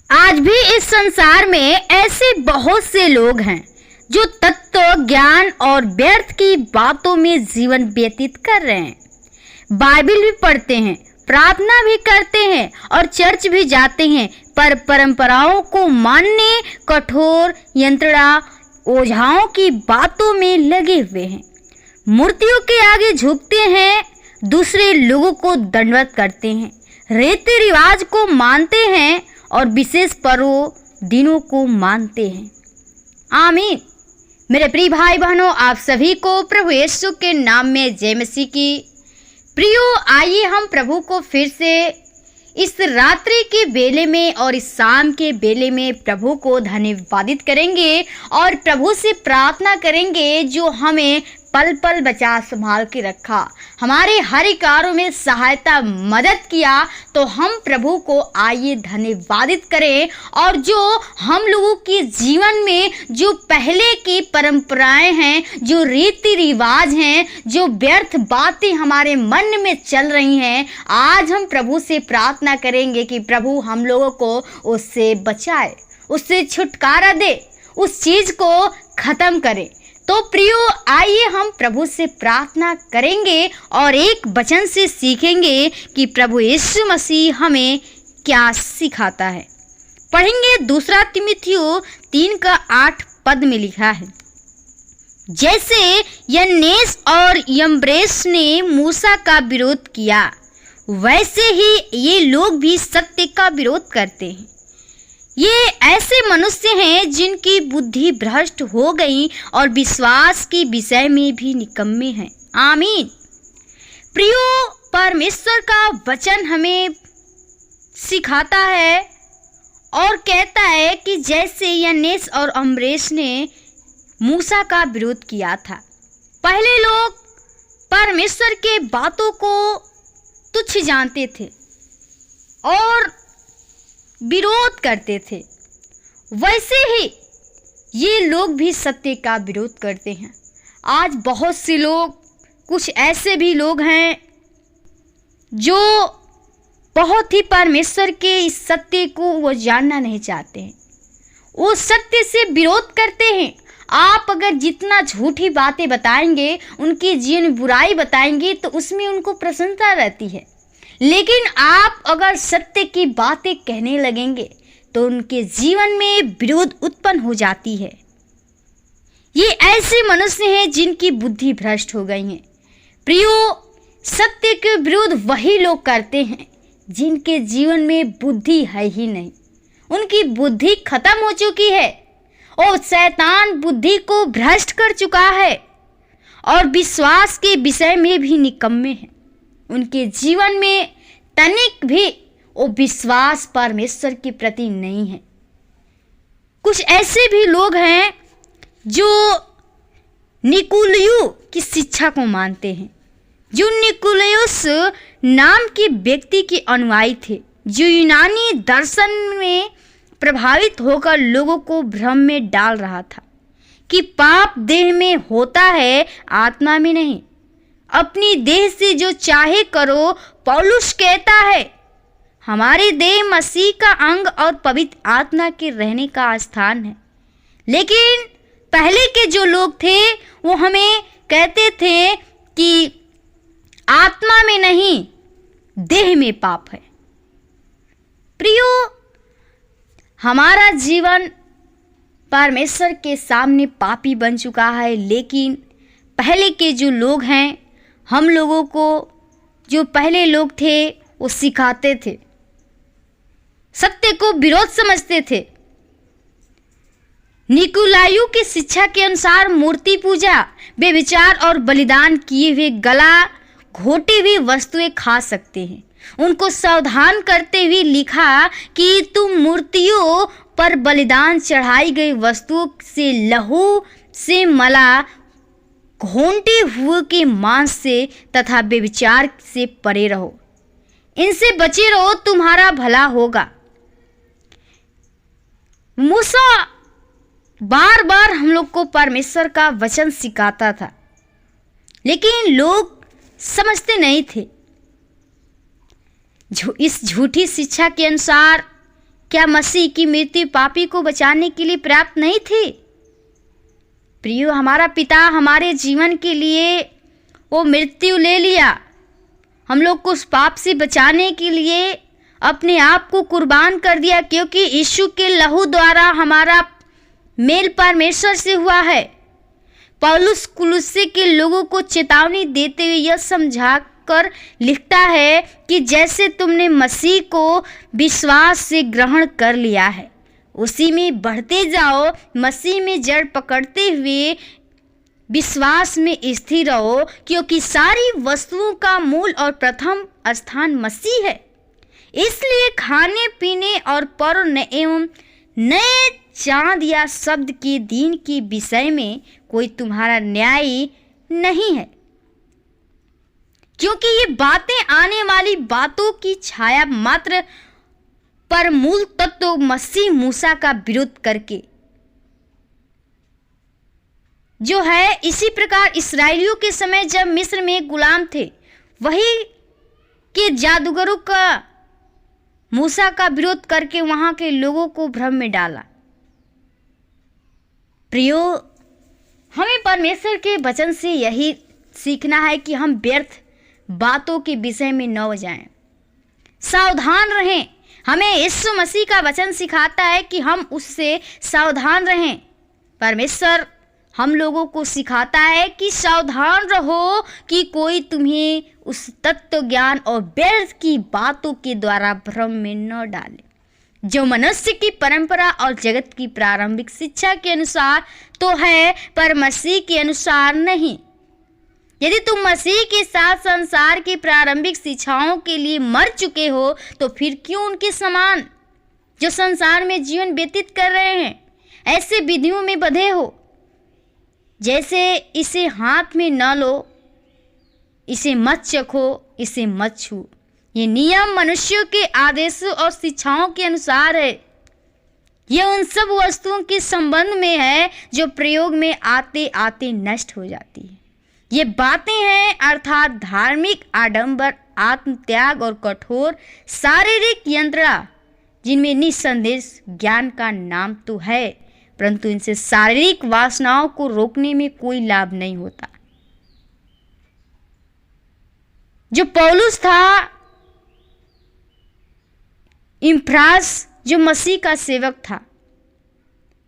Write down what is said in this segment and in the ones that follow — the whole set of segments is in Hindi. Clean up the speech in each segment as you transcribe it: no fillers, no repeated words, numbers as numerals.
आज भी इस संसार में ऐसे बहुत से लोग हैं जो तत्व ज्ञान और व्यर्थ की बातों में जीवन व्यतीत कर रहे हैं। बाइबल भी पढ़ते हैं, प्रार्थना भी करते हैं और चर्च भी जाते हैं, पर परंपराओं को मानने, कठोर यंत्रणा ओझाओं की बातों में लगे हुए हैं। मूर्तियों के आगे झुकते हैं, दूसरे लोगों को दंडवत करते हैं, रीति रिवाज को मानते हैं और विशेष पर्वों दिनों को मानते हैं। आमीन। मेरे प्रिय भाई बहनों, आप सभी को प्रभु यीशु के नाम में जय मसीह की। प्रियो, आइए हम प्रभु को फिर से इस रात्रि के बेले में और इस शाम के बेले में प्रभु को धन्यवादित करेंगे और प्रभु से प्रार्थना करेंगे जो हमें पल पल बचा संभाल के रखा, हमारे हर कार्यों में सहायता मदद किया। तो हम प्रभु को आइए धन्यवादित करें और जो हम लोगों के जीवन में जो पहले की परंपराएं हैं, जो रीति रिवाज हैं, जो व्यर्थ बातें हमारे मन में चल रही हैं, आज हम प्रभु से प्रार्थना करेंगे कि प्रभु हम लोगों को उससे बचाए, उससे छुटकारा दे, उस चीज को खत्म करे। तो प्रियो, आइए हम प्रभु से प्रार्थना करेंगे और एक वचन से सीखेंगे कि प्रभु यीशु मसीह हमें क्या सिखाता है। पढ़ेंगे 2 तिमुथियुस 3:8 में लिखा है, जैसे यन्नेस और यम्ब्रेस ने मूसा का विरोध किया, वैसे ही ये लोग भी सत्य का विरोध करते हैं। ये ऐसे मनुष्य हैं जिनकी बुद्धि भ्रष्ट हो गई और विश्वास के विषय में भी निकम्मे हैं। आमीन। प्रियो, परमेश्वर का वचन हमें सिखाता है और कहता है कि जैसे यन्नेस और यम्ब्रेस ने मूसा का विरोध किया था। पहले लोग परमेश्वर के बातों को तुच्छ जानते थे और विरोध करते थे, वैसे ही ये लोग भी सत्य का विरोध करते हैं। आज बहुत से लोग, कुछ ऐसे भी लोग हैं जो बहुत ही परमेश्वर के इस सत्य को वो जानना नहीं चाहते हैं, वो सत्य से विरोध करते हैं। आप अगर जितना झूठी बातें बताएंगे, उनके जीवन में बुराई बताएंगे, तो उसमें उनको प्रसन्नता रहती है। लेकिन आप अगर सत्य की बातें कहने लगेंगे तो उनके जीवन में विरोध उत्पन्न हो जाती है। ये ऐसे मनुष्य हैं जिनकी बुद्धि भ्रष्ट हो गई है। प्रियो, सत्य के विरोध वही लोग करते हैं जिनके जीवन में बुद्धि है ही नहीं, उनकी बुद्धि खत्म हो चुकी है और शैतान बुद्धि को भ्रष्ट कर चुका है और विश्वास के विषय में भी निकम्मे हैं। उनके जीवन में तनिक भी वो विश्वास परमेश्वर के प्रति नहीं है। कुछ ऐसे भी लोग हैं जो निकुलियु की शिक्षा को मानते हैं, जो निकुलियुस नाम के व्यक्ति के अनुयायी थे, जो यूनानी दर्शन में प्रभावित होकर लोगों को भ्रम में डाल रहा था कि पाप देह में होता है, आत्मा में नहीं। अपनी देह से जो चाहे करो, पौलुस कहता है, हमारी देह मसीह का अंग और पवित्र आत्मा के रहने का स्थान है। लेकिन पहले के जो लोग थे वो हमें कहते थे कि आत्मा में नहीं, देह में पाप है। प्रियो, हमारा जीवन परमेश्वर के सामने पापी बन चुका है, लेकिन पहले के जो लोग हैं, हम लोगों को जो पहले लोग थे वो सिखाते थे, सत्य को विरोध समझते थे। निकुलायु की शिक्षा के अनुसार मूर्ति पूजा, व्यभिचार और बलिदान किए हुए गला घोटी हुई वस्तुएं खा सकते हैं। उनको सावधान करते हुए लिखा कि तुम मूर्तियों पर बलिदान चढ़ाई गई वस्तुओं से, लहू से, मला, घोंटे हुए के मांस से तथा व्यभिचार से परे रहो, इनसे बचे रहो, तुम्हारा भला होगा। मूसा बार बार हम लोग को परमेश्वर का वचन सिखाता था, लेकिन लोग समझते नहीं थे। इस झूठी शिक्षा के अनुसार क्या मसीह की मृत्यु पापी को बचाने के लिए पर्याप्त नहीं थी? प्रियो, हमारा पिता हमारे जीवन के लिए वो मृत्यु ले लिया। हम लोग को उस पाप से बचाने के लिए अपने आप को कुर्बान कर दिया, क्योंकि यीशु के लहू द्वारा हमारा मेल परमेश्वर से हुआ है। पौलुस कुलुस्से के लोगों को चेतावनी देते हुए यह समझाकर लिखता है कि जैसे तुमने मसीह को विश्वास से ग्रहण कर लिया है, उसी में बढ़ते जाओ। मसीह में जड़ पकड़ते हुए विश्वास में स्थिर रहो, क्योंकि सारी वस्तुओं का मूल और प्रथम स्थान मसीह है। इसलिए खाने पीने और पर्व एवं नए चांद या शब्द के दिन के विषय में कोई तुम्हारा न्याय नहीं है, क्योंकि ये बातें आने वाली बातों की छाया मात्र, पर मूल तत्व मसीह मूसा का विरोध करके जो है। इसी प्रकार इस्राएलियों के समय जब मिस्र में गुलाम थे, वही के जादूगरों का मूसा का विरोध करके वहां के लोगों को भ्रम में डाला। प्रियो, हमें परमेश्वर के वचन से यही सीखना है कि हम व्यर्थ बातों के विषय में न जाएं, सावधान रहें। हमें यीशु मसीह का वचन सिखाता है कि हम उससे सावधान रहें। परमेश्वर हम लोगों को सिखाता है कि सावधान रहो कि कोई तुम्हें उस तत्व ज्ञान और व्यर्थ की बातों के द्वारा भ्रम में न डाले, जो मनुष्य की परंपरा और जगत की प्रारंभिक शिक्षा के अनुसार तो है, पर मसीह के अनुसार नहीं। यदि तुम मसीह के साथ संसार की प्रारंभिक शिक्षाओं के लिए मर चुके हो, तो फिर क्यों उनके समान जो संसार में जीवन व्यतीत कर रहे हैं ऐसे विधियों में बंधे हो, जैसे इसे हाथ में न लो, इसे मत चखो, इसे मत छू। ये नियम मनुष्यों के आदेशों और शिक्षाओं के अनुसार है। ये उन सब वस्तुओं के संबंध में है जो प्रयोग में आते आते नष्ट हो जाती है। ये बातें हैं अर्थात धार्मिक आडंबर, आत्मत्याग और कठोर शारीरिक यंत्रणा, जिनमें निसंदेह ज्ञान का नाम तो है, परंतु इनसे शारीरिक वासनाओं को रोकने में कोई लाभ नहीं होता। जो पौलुस था, इम्फ्रास जो मसीह का सेवक था,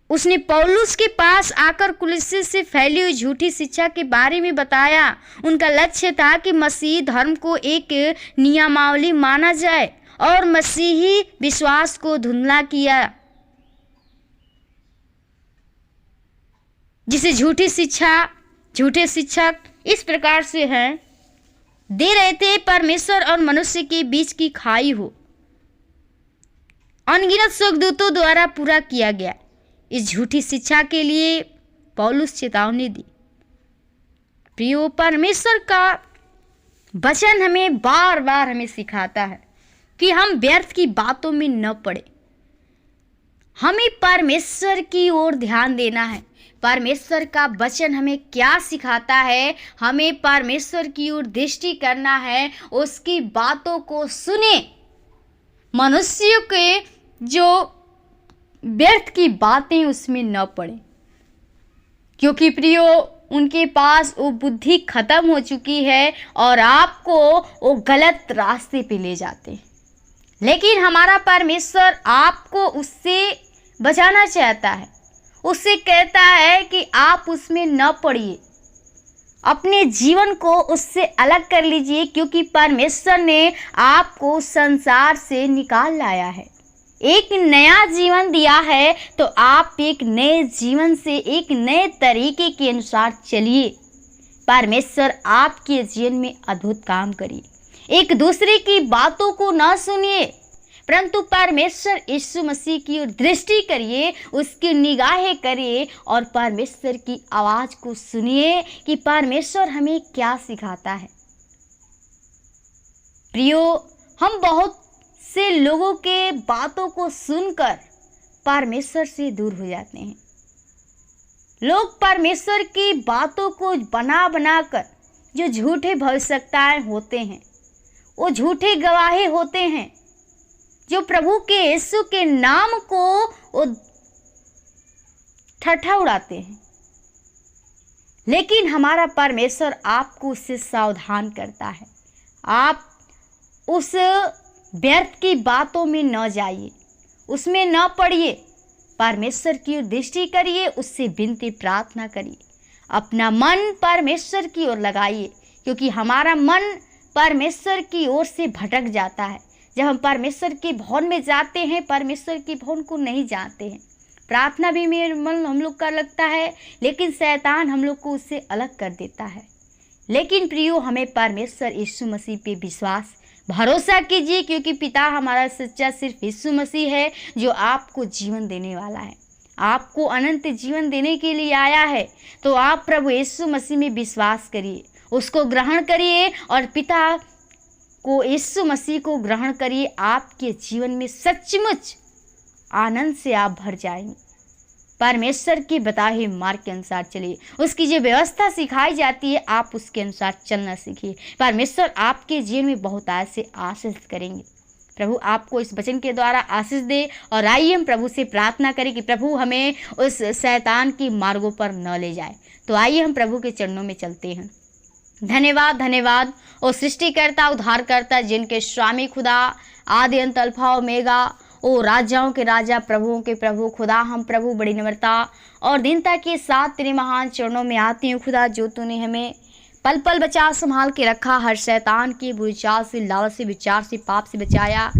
उसने पौलुस के पास आकर कुलुस्से से फैली हुई झूठी शिक्षा के बारे में बताया। उनका लक्ष्य था कि मसीही धर्म को एक नियमावली माना जाए और मसीही विश्वास को धुंधला किया, जिसे झूठी शिक्षा, झूठे शिक्षक इस प्रकार से हैं दे रहे थे, परमेश्वर और मनुष्य के बीच की खाई हो, अनगिनत स्वर्गदूतों द्वारा पूरा किया गया। इस झूठी शिक्षा के लिए पौलुस चेतावनी दी। प्रियो, परमेश्वर का वचन हमें बार बार हमें सिखाता है कि हम व्यर्थ की बातों में न पड़े। हमें परमेश्वर की ओर ध्यान देना है। परमेश्वर का वचन हमें क्या सिखाता है, हमें परमेश्वर की ओर दृष्टि करना है, उसकी बातों को सुने, मनुष्यों के जो व्यर्थ की बातें उसमें न पड़े, क्योंकि प्रियो उनके पास वो बुद्धि खत्म हो चुकी है और आपको वो गलत रास्ते पे ले जाते हैं। लेकिन हमारा परमेश्वर आपको उससे बचाना चाहता है, उससे कहता है कि आप उसमें न पड़िए, अपने जीवन को उससे अलग कर लीजिए, क्योंकि परमेश्वर ने आपको संसार से निकाल लाया है, एक नया जीवन दिया है। तो आप एक नए जीवन से, एक नए तरीके के अनुसार चलिए। परमेश्वर आपके जीवन में अद्भुत काम करिए। एक दूसरे की बातों को न सुनिए, परंतु परमेश्वर यीशु मसीह की ओर दृष्टि करिए, उसकी निगाहें करिए और परमेश्वर की आवाज़ को सुनिए कि परमेश्वर हमें क्या सिखाता है। प्रियो, हम बहुत से लोगों के बातों को सुनकर परमेश्वर से दूर हो जाते हैं। लोग परमेश्वर की बातों को बना बना कर जो झूठे भविष्यवक्ताएं होते हैं, वो झूठे गवाहे होते हैं, जो प्रभु के यीशु के नाम को वो ठट्ठा उड़ाते हैं, लेकिन हमारा परमेश्वर आपको उससे सावधान करता है। आप उस व्यर्थ की बातों में न जाइए, उसमें न पड़िए, परमेश्वर की ओर दृष्टि करिए, उससे विनती प्रार्थना करिए, अपना मन परमेश्वर की ओर लगाइए, क्योंकि हमारा मन परमेश्वर की ओर से भटक जाता है। जब हम परमेश्वर के भवन में जाते हैं, परमेश्वर के भवन को नहीं जानते हैं। प्रार्थना भी मेरे मन हम लोग का लगता है, लेकिन शैतान हम लोग को उससे अलग कर देता है। लेकिन प्रियो, हमें परमेश्वर यीशु मसीह पे विश्वास भरोसा कीजिए, क्योंकि पिता हमारा सच्चा सिर्फ यीशु मसीह है, जो आपको जीवन देने वाला है, आपको अनंत जीवन देने के लिए आया है। तो आप प्रभु यीशु मसीह में विश्वास करिए, उसको ग्रहण करिए और पिता को, यीशु मसीह को ग्रहण करिए। आपके जीवन में सचमुच आनंद से आप भर जाएंगे। परमेश्वर के बताए हुए मार्ग के अनुसार चलिए, उसकी जो व्यवस्था सिखाई जाती है आप उसके अनुसार चलना सीखिए। परमेश्वर आपके जीवन में बहुत ऐसे आशीष करेंगे। प्रभु आपको इस वचन के द्वारा आशीष दे। और आइए हम प्रभु से प्रार्थना करें कि प्रभु हमें उस शैतान की मार्गों पर न ले जाए। तो आइए हम प्रभु के चरणों में चलते हैं। धन्यवाद, धन्यवाद ओ सृष्टिकर्ता, उद्धारकर्ता, जिनके स्वामी खुदा, आदि अंत, अल्फा ओमेगा, ओ राजाओं के राजा, प्रभुओं के प्रभु खुदा, हम प्रभु बड़ी नम्रता और दीनता के साथ तेरे महान चरणों में आती हूँ खुदा, जो तूने हमें पल पल बचा संभाल के रखा, हर शैतान की बुरी चाल से, लालच से, विचार से, पाप से बचाया।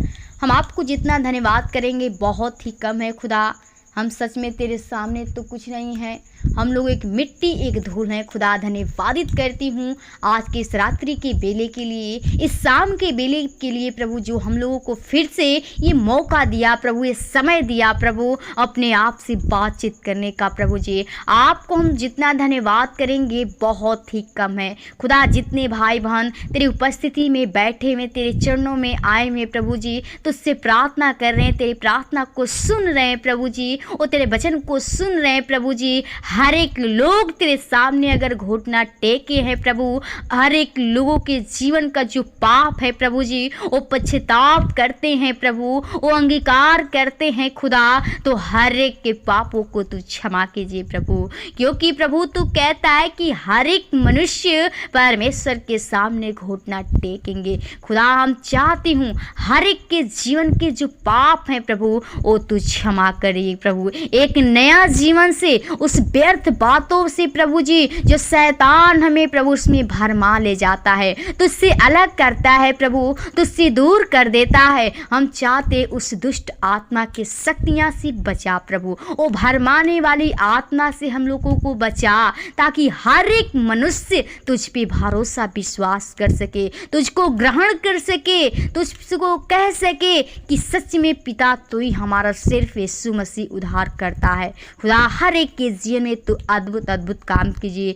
हम आपको जितना धन्यवाद करेंगे बहुत ही कम है खुदा। हम सच में तेरे सामने तो कुछ नहीं है, हम लोग एक मिट्टी, एक धूल हैं खुदा। धन्यवादित करती हूँ आज के इस रात्रि के बेले के लिए, इस शाम के बेले के लिए प्रभु, जो हम लोगों को फिर से ये मौका दिया प्रभु, ये समय दिया प्रभु अपने आप से बातचीत करने का। प्रभु जी, आपको हम जितना धन्यवाद करेंगे बहुत ही कम है खुदा। जितने भाई बहन तेरी उपस्थिति में बैठे हुए, तेरे चरणों में आए हुए प्रभु जी, तुझसे प्रार्थना कर रहे हैं, तेरी प्रार्थना को सुन रहे हैं प्रभु जी, और तेरे वचन को सुन रहे हैं प्रभु जी। हर एक लोग तेरे सामने अगर घुटना टेके हैं प्रभु, हर एक लोगों के जीवन का जो पाप है प्रभु जी, वो पश्चाताप करते हैं प्रभु, वो अंगीकार करते हैं खुदा, तो हर एक के पापों को तू क्षमा कीजिए प्रभु। क्योंकि प्रभु तू कहता है कि हर एक मनुष्य परमेश्वर के सामने घुटना टेकेंगे खुदा। हम चाहती हूँ हर एक के जीवन के जो पाप हैं प्रभु, वो तू क्षमा करिए प्रभु। एक नया जीवन से, उस व्यर्थ बातों से प्रभु जी, जो शैतान हमें प्रभु उसमें भरमा ले जाता है, तुझसे अलग करता है प्रभु, तुझसे दूर कर देता है। हम चाहते उस दुष्ट आत्मा के शक्तियां से बचा प्रभु, वो भरमाने वाली आत्मा से हम लोगों को बचा, ताकि हर एक मनुष्य तुझ पे भरोसा विश्वास कर सके, तुझको ग्रहण कर सके, तुझको कह सके कि सच में पिता तू ही हमारा सिर्फ यीशु मसीह उद्धार करता है खुदा। हर एक के जीवन में तो अद्भुत अद्भुत काम कीजिए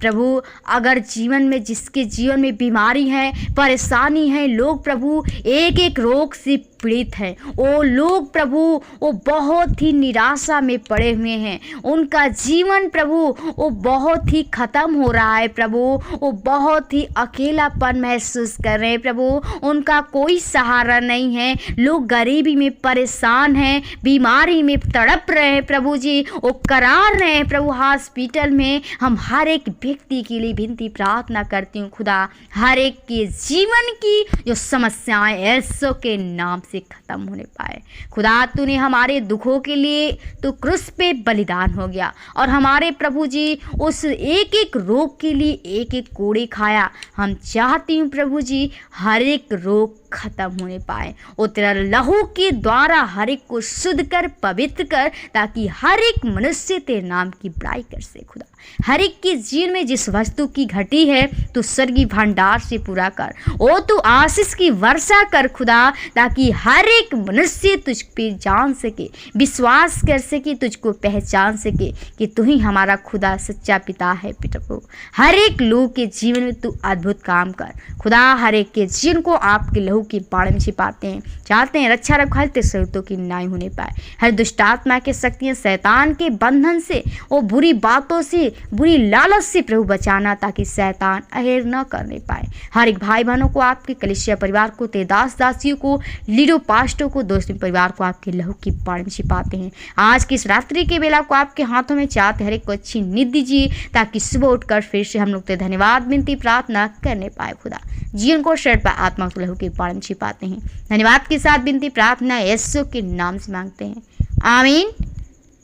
प्रभु। अगर जीवन में, जिसके जीवन में बीमारी है, परेशानी है, लोग प्रभु एक एक रोग से पीड़ित हैं, वो लोग प्रभु वो बहुत ही निराशा में पड़े हुए हैं, उनका जीवन प्रभु वो बहुत ही ख़त्म हो रहा है प्रभु, वो बहुत ही अकेलापन महसूस कर रहे हैं प्रभु, उनका कोई सहारा नहीं है, लोग गरीबी में परेशान हैं, बीमारी में तड़प रहे हैं प्रभु जी, वो करार रहे हैं प्रभु हॉस्पिटल में। हम हर एक व्यक्ति के लिए विनती प्रार्थना करती हूँ खुदा, हर एक के जीवन की जो समस्याएं यीशु के नाम से खत्म होने पाए खुदा। तूने हमारे दुखों के लिए तो क्रूस पे बलिदान हो गया, और हमारे प्रभु जी उस एक एक रोग के लिए एक एक कोड़े खाया। हम चाहती हूँ प्रभु जी हर एक रोग खत्म होने पाए, और तेरा लहू के द्वारा हर एक को शुद्ध कर, पवित्र कर, ताकि हर एक मनुष्य तेरे नाम की बड़ाई कर से खुदा। हर एक के जीवन में जिस वस्तु की घटी है तो स्वर्गीय भंडार से पूरा कर, ओ तू आशीष की वर्षा कर खुदा, ताकि हर एक मनुष्य तुझ पे जान सके, विश्वास कर सके, तुझको पहचान सके कि तू ही हमारा खुदा सच्चा पिता है प्रभु। हर एक लोग के जीवन में तू अद्भुत काम कर खुदा। हर एक के जीवन को आपके लहू के बाड़े में छिपाते हैं, चाहते हैं रक्षा रखाल तेरे स्रोतों की नाई होने पाए। हर दुष्ट आत्मा के शक्तियां, शैतान के बंधन से, वो बुरी बातों से, बुरी लालच से प्रभु बचाना, ताकि शैतान अहेर न करने पाए। हर एक भाई बहनों को, आपके कलीसिया परिवार को, तेरे दास दासियों को वीडियो पास्टों को दोस्तों परिवार को आपके लहू की बाढ़ में छिपाते हैं। आज की इस रात्रि के बेला को आपके हाथों में चाहते हर एक को अच्छी नींद दीजिए ताकि सुबह उठकर फिर से हम लोग तो धन्यवाद विनती प्रार्थना करने पाए। खुदा जीवन को शरण पर आत्मा को लहू के बाढ़ में छिपाते हैं। धन्यवाद के साथ विनती प्रार्थना यीशु के नाम से मांगते हैं, आमीन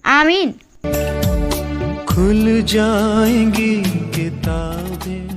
आमीन। खुल जाएंगी किताबें